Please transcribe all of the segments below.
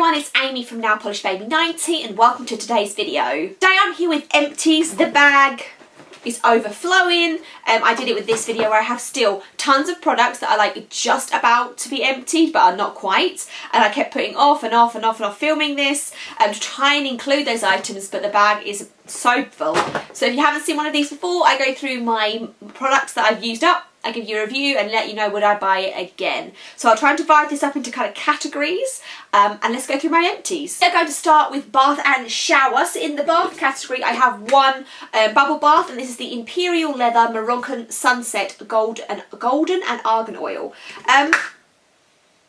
everyone, it's Amy from Nail Polish Baby 90 and welcome to today's video. Today I'm here with Empties. The bag is overflowing. I did it with this video where I have still tons of products that are like just about to be emptied but are not quite, and I kept putting off and off and off and off filming this to try and include those items, but the bag is so full. So if you haven't seen one of these before, I go through my products that I've used up, I give you a review and let you know would I buy it again. So I'll try and divide this up into kind of categories and let's go through my empties. I'm going to start with bath and shower. So in the bath category I have one bubble bath, and this is the Imperial Leather Moroccan Sunset Golden and Argan Oil.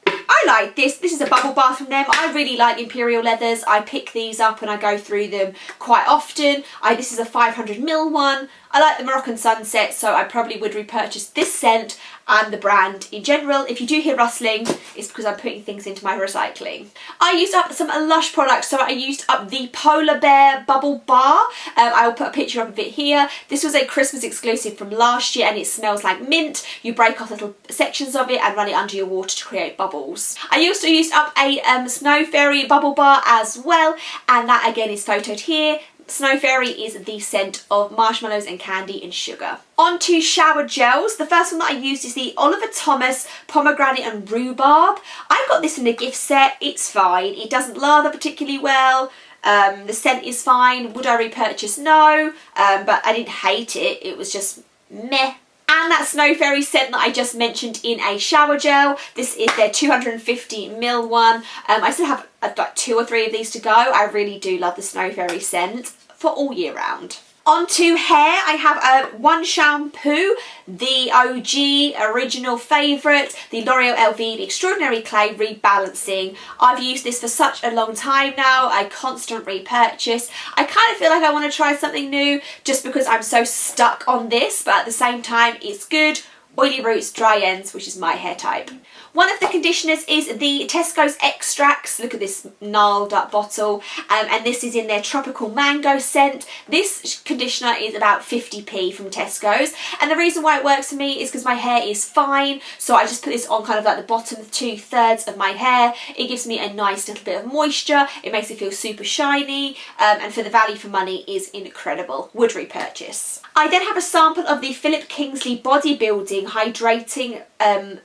I like this. This is a bubble bath from them. I really like Imperial Leathers. I pick these up and I go through them quite often. This is a 500ml one. I like the Moroccan Sunset, so I probably would repurchase this scent and the brand in general. If you do hear rustling, it's because I'm putting things into my recycling. I used up some Lush products, so I used up the Polar Bear Bubble Bar. I will put a picture up of it here. This was a Christmas exclusive from last year and it smells like mint. You break off little sections of it and run it under your water to create bubbles. I also used up a Snow Fairy Bubble Bar as well, and that again is photoed here. Snow Fairy is the scent of marshmallows and candy and sugar. On to shower gels. The first one that I used is the Oliver Thomas Pomegranate and Rhubarb. I got this in a gift set. It's fine. It doesn't lather particularly well. The scent is fine. Would I repurchase? No. But I didn't hate it. It was just meh. And that Snow Fairy scent that I just mentioned in a shower gel. This is their 250ml one. I still have like 2 or 3 of these to go. I really do love the Snow Fairy scent for all year round. On to hair, I have one shampoo, the OG original favourite, the L'Oreal Elvive Extraordinary Clay Rebalancing. I've used this for such a long time now, a constant repurchase. I kind of feel like I want to try something new just because I'm so stuck on this, but at the same time it's good. Oily roots, dry ends, which is my hair type. One of the conditioners is the Tesco's Extracts. Look at this gnarled up bottle. And this is in their Tropical Mango scent. This conditioner is about 50p from Tesco's. And the reason why it works for me is because my hair is fine. So I just put this on kind of like the bottom 2/3 of my hair. It gives me a nice little bit of moisture. It makes it feel super shiny. And for the value for money is incredible. Would repurchase. I then have a sample of the Philip Kingsley Bodybuilding Hydrating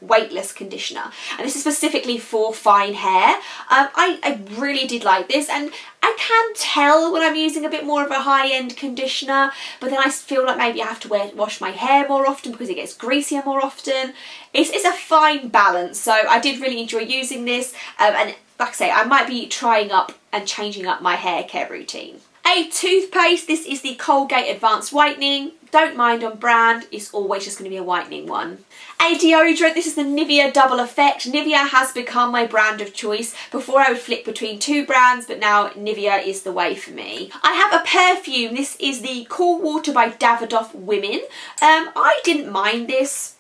Weightless Conditioner, and this is specifically for fine hair. I really did like this, and I can tell when I'm using a bit more of a high-end conditioner, but then I feel like maybe I have to wash my hair more often because it gets greasier more often. It's a fine balance, so I did really enjoy using this, and like I say, I might be trying up and changing up my hair care routine. A toothpaste, this is the Colgate Advanced Whitening. Don't mind on brand, it's always just going to be a whitening one. A deodorant, this is the Nivea Double Effect. Nivea has become my brand of choice. Before I would flick between 2 brands, but now Nivea is the way for me. I have a perfume, this is the Cool Water by Davidoff Women. I didn't mind this.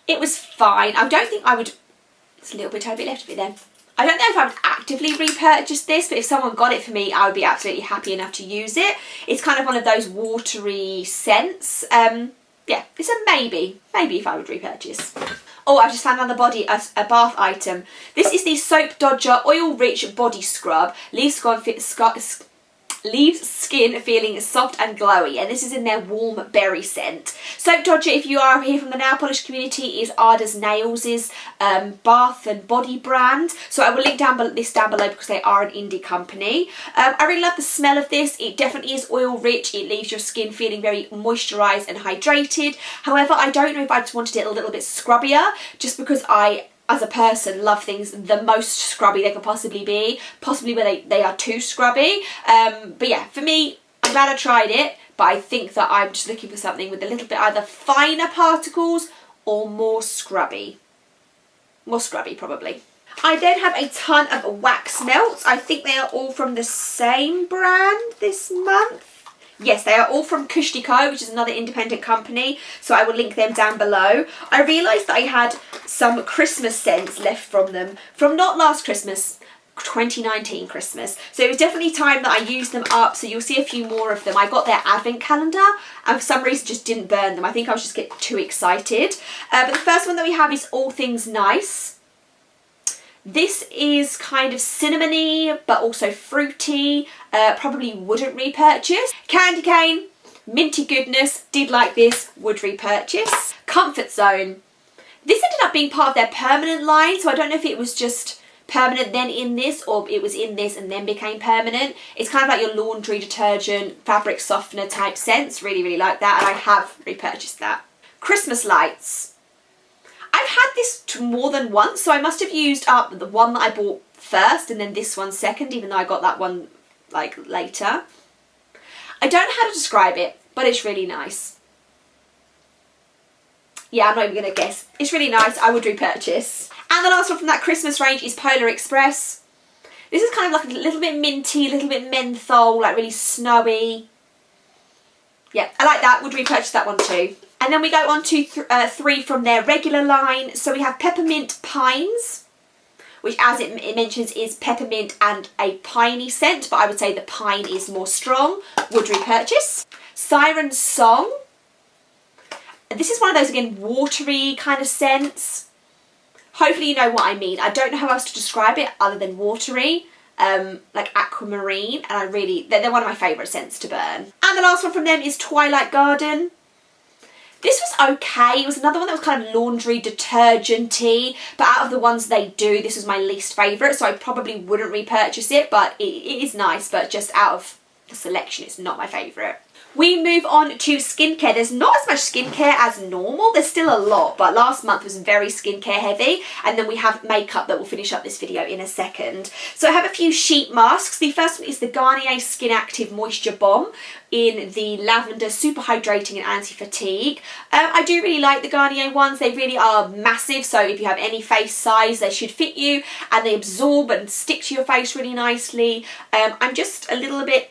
It was fine. I don't think I would, it's a little bit left of it then. I don't know if I would actively repurchase this, but if someone got it for me, I would be absolutely happy enough to use it. It's kind of one of those watery scents. Yeah, it's a maybe. Maybe if I would repurchase. Oh, I've just found on the body a bath item. This is the Soap Dodger Oil Rich Body Scrub. Leaves skin feeling soft and glowy, and this is in their warm berry scent. Soap Dodger, if you are here from the nail polish community, is Ada's Nails' bath and body brand, so I will link this down below because they are an indie company. I really love the smell of this. It definitely is oil rich. It leaves your skin feeling very moisturised and hydrated. However, I don't know if I just wanted it a little bit scrubbier, just because I, as a person, love things the most scrubby they could possibly be, possibly where they are too scrubby. But yeah, for me, I'm glad I tried it, but I think that I'm just looking for something with a little bit either finer particles or more scrubby. More scrubby, probably. I then have a ton of wax melts. I think they are all from the same brand this month. Yes, they are all from Cushty Co, which is another independent company, so I will link them down below. I realised that I had some Christmas scents left from them, from not last Christmas, 2019 Christmas. So it was definitely time that I used them up, so you'll see a few more of them. I got their advent calendar and for some reason just didn't burn them. I think I was just getting too excited. But the first one that we have is All Things Nice. This is kind of cinnamony, but also fruity. Probably wouldn't repurchase. Candy cane, minty goodness, did like this, would repurchase. Comfort Zone. This ended up being part of their permanent line, so I don't know if it was just permanent then in this, or it was in this and then became permanent. It's kind of like your laundry detergent, fabric softener type scents. Really, really like that, and I have repurchased that. Christmas lights. I've had this more than once, so I must have used up the one that I bought first and then this one second, even though I got that one like later. I don't know how to describe it, but it's really nice. Yeah, I'm not even going to guess. It's really nice. I would repurchase. And the last one from that Christmas range is Polar Express. This is kind of like a little bit minty, a little bit menthol, like really snowy. Yeah, I like that. Would repurchase that one too. And then we go on to three from their regular line. So we have Peppermint Pines, which as it mentions is peppermint and a piney scent, but I would say the pine is more strong. Would repurchase. Siren Song. This is one of those, again, watery kind of scents. Hopefully you know what I mean. I don't know how else to describe it other than watery. Like aquamarine, and they're one of my favourite scents to burn. And the last one from them is Twilight Garden. This was okay. It was another one that was kind of laundry detergent-y, but out of the ones they do, this was my least favourite, so I probably wouldn't repurchase it, but it is nice, but just out of the selection, it's not my favourite. We move on to skincare. There's not as much skincare as normal. There's still a lot, but last month was very skincare heavy. And then we have makeup that will finish up this video in a second. So I have a few sheet masks. The first one is the Garnier Skin Active Moisture Bomb in the lavender, super hydrating and anti-fatigue. I do really like the Garnier ones. They really are massive, so if you have any face size, they should fit you, and they absorb and stick to your face really nicely. I'm just a little bit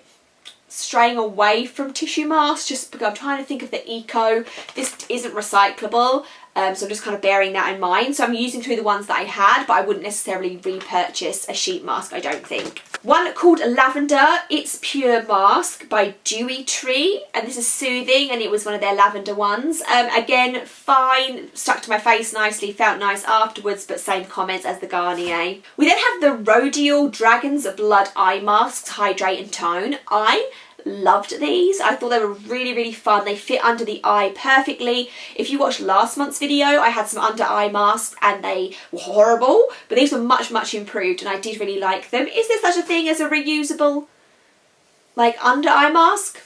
straying away from tissue masks just because I'm trying to think of the eco. This isn't recyclable, so I'm just kind of bearing that in mind. So I'm using through the ones that I had, but I wouldn't necessarily repurchase a sheet mask, I don't think. One called Lavender, It's Pure Mask by Dewy Tree, and this is soothing, and it was one of their lavender ones. Again, fine, stuck to my face nicely, felt nice afterwards, but same comments as the Garnier. We then have the Rodial Dragon's Blood Eye Masks, Hydrate and Tone. I loved these. I thought they were really, really fun. They fit under the eye perfectly. If you watched last month's video, I had some under eye masks and they were horrible, but these were much, much improved and I did really like them. Is there such a thing as a reusable like under eye mask?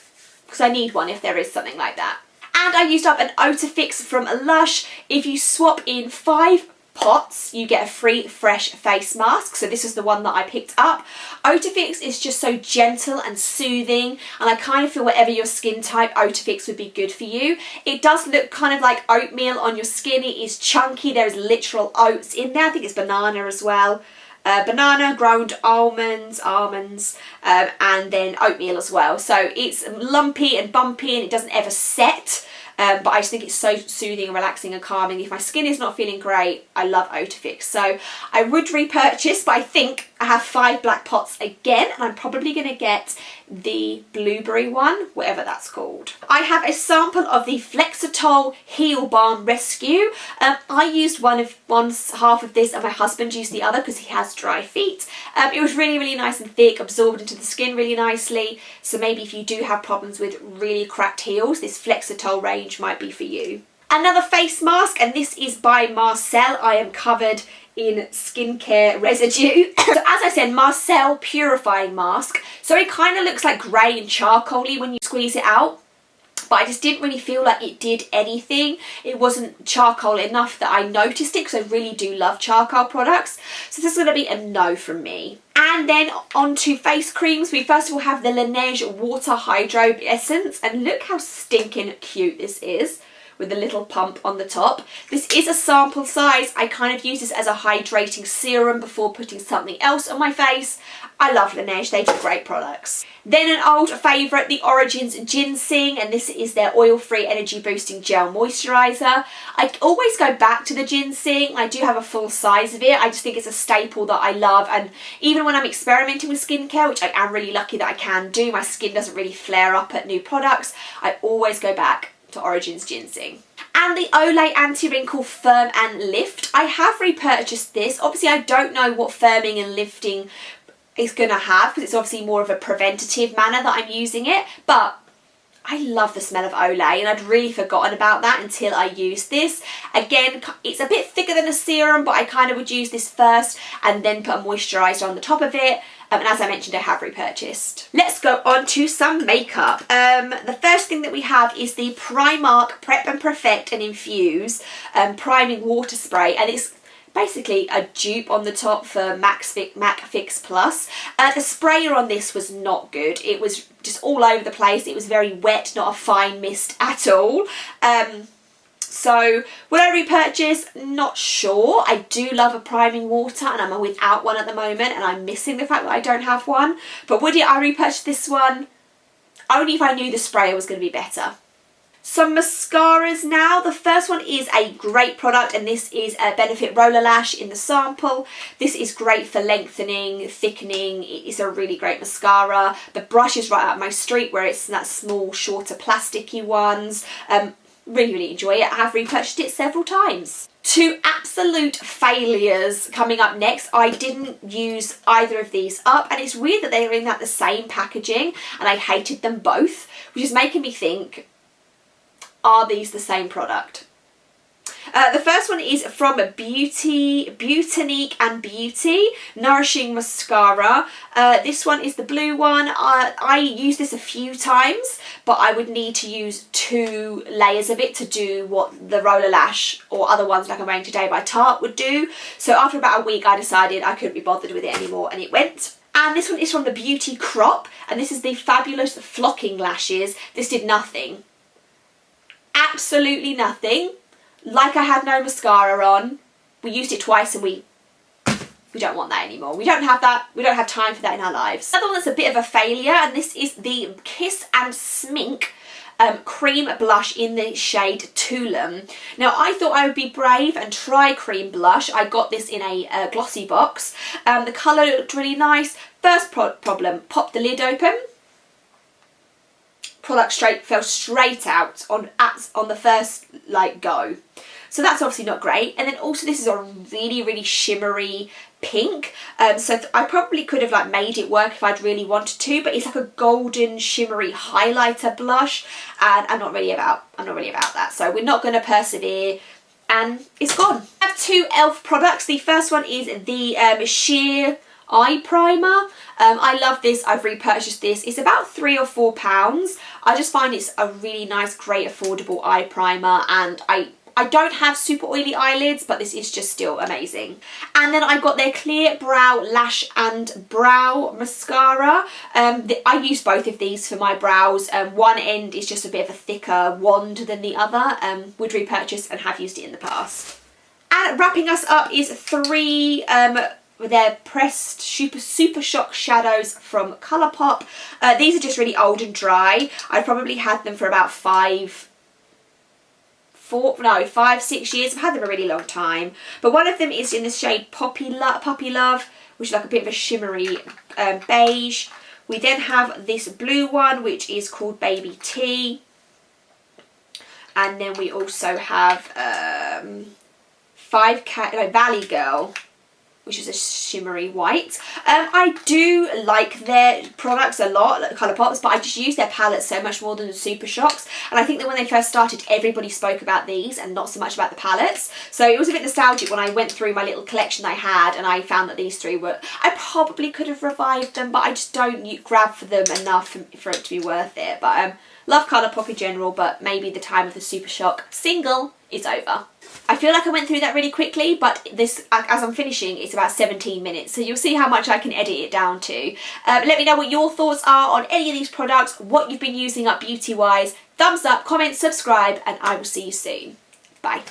Because I need one if there is something like that. And I used up an Otafix from Lush. If you swap in 5 pots, you get a free fresh face mask. So this is the one that I picked up. Otafix is just so gentle and soothing, and I kind of feel whatever your skin type, Otafix would be good for you. It does look kind of like oatmeal on your skin. It is chunky. There's literal oats in there. I think it's banana as well. Banana, ground almonds, and then oatmeal as well. So it's lumpy and bumpy and it doesn't ever set. But I just think it's so soothing and relaxing and calming. If my skin is not feeling great, I love Otafix. So I would repurchase, but I think I have 5 black pots again, and I'm probably going to get the blueberry one, whatever that's called. I have a sample of the Flexitol Heel Balm Rescue. I used half of this and my husband used the other because he has dry feet. It was really, really nice and thick, absorbed into the skin really nicely. So maybe if you do have problems with really cracked heels, this Flexitol range might be for you. Another face mask, and this is by Marcel. I am covered in skincare residue. So as I said, Marcel Purifying Mask. So it kind of looks like grey and charcoaly when you squeeze it out, but I just didn't really feel like it did anything. It wasn't charcoal enough that I noticed it, because I really do love charcoal products. So this is going to be a no from me. And then on to face creams. We first of all have the Laneige Water Hydro Essence, and look how stinking cute this is, with the little pump on the top. This is a sample size. I kind of use this as a hydrating serum before putting something else on my face. I love Laneige, they do great products. Then an old favourite, the Origins Ginseng, and this is their oil-free energy boosting gel moisturiser. I always go back to the ginseng. I do have a full size of it. I just think it's a staple that I love, and even when I'm experimenting with skincare, which I am really lucky that I can do, my skin doesn't really flare up at new products, I always go back to Origins Ginseng. And the Olay Anti-Wrinkle Firm and Lift. I have repurchased this. Obviously, I don't know what firming and lifting it's going to have, because it's obviously more of a preventative manner that I'm using it, but I love the smell of Olay, and I'd really forgotten about that until I used this. Again, it's a bit thicker than a serum, but I kind of would use this first and then put a moisturiser on the top of it. And as I mentioned, I have repurchased. Let's go on to some makeup. The first thing that we have is the Primark Prep and Perfect and Infuse Priming Water Spray, and it's basically a dupe on the top for MAC Fix Plus. The sprayer on this was not good. It was just all over the place. It was very wet, not a fine mist at all. So would I repurchase? Not sure. I do love a priming water, and I'm without one at the moment, and I'm missing the fact that I don't have one. But would I repurchase this one? Only if I knew the sprayer was going to be better. Some mascaras now. The first one is a great product, and this is a Benefit Roller Lash in the sample. This is great for lengthening, thickening. It's a really great mascara. The brush is right up my street, where it's that small, shorter, plasticky ones. Really enjoy it. I have repurchased it several times. Two absolute failures coming up next. I didn't use either of these up, and it's weird that they're in the same packaging, and I hated them both, which is making me think, are these the same product? The first one is from Beautinique and Beauty Nourishing Mascara. This one is the blue one. I used this a few times, but I would need to use 2 layers of it to do what the Roller Lash or other ones like I'm wearing today by Tarte would do. So after about a week I decided I couldn't be bothered with it anymore, and it went. And this one is from the Beauty Crop, and this is the fabulous Flocking Lashes. This did nothing. Absolutely nothing. Like I had no mascara on. We used it twice and we don't want that anymore. We don't have that. We don't have time for that in our lives. Another one that's a bit of a failure, and this is the Kiss and Smink cream blush in the shade Tulum. Now I thought I would be brave and try cream blush. I got this in a glossy box. The colour looked really nice. First problem, pop the lid open. Product fell straight out on the first go. So that's obviously not great. And then also this is a really shimmery pink. So I probably could have made it work if I'd really wanted to, but it's like a golden shimmery highlighter blush, and I'm not really about that. So we're not going to persevere, and it's gone. I have 2 e.l.f. products. The first one is the Sheer Eye Primer. I love this. I've repurchased this. It's about £3 or £4. I just find it's a really nice, great, affordable eye primer, and I don't have super oily eyelids, but this is just still amazing. And then I got their Clear Brow Lash and Brow Mascara. I use both of these for my brows. One end is just a bit of a thicker wand than the other. Would repurchase and have used it in the past. And wrapping us up is 3 their pressed super shock shadows from Colourpop. These are just really old and dry. I've probably had them for about 5, 6 years. I've had them a really long time. But one of them is in the shade Puppy Love, which is like a bit of a shimmery beige. We then have this blue one, which is called Baby Tea. And then we also have Valley Girl, which is a shimmery white. I do like their products a lot, like Colourpop's, but I just use their palettes so much more than the Super Shocks. And I think that when they first started, everybody spoke about these and not so much about the palettes. So it was a bit nostalgic when I went through my little collection I had, and I found that these 3 were... I probably could have revived them, but I just don't grab for them enough for it to be worth it. But love Colourpop in general, but maybe the time of the Super Shock single is over. I feel like I went through that really quickly, but this, as I'm finishing, it's about 17 minutes, so you'll see how much I can edit it down to. Let me know what your thoughts are on any of these products, what you've been using up beauty-wise. Thumbs up, comment, subscribe, and I will see you soon. Bye.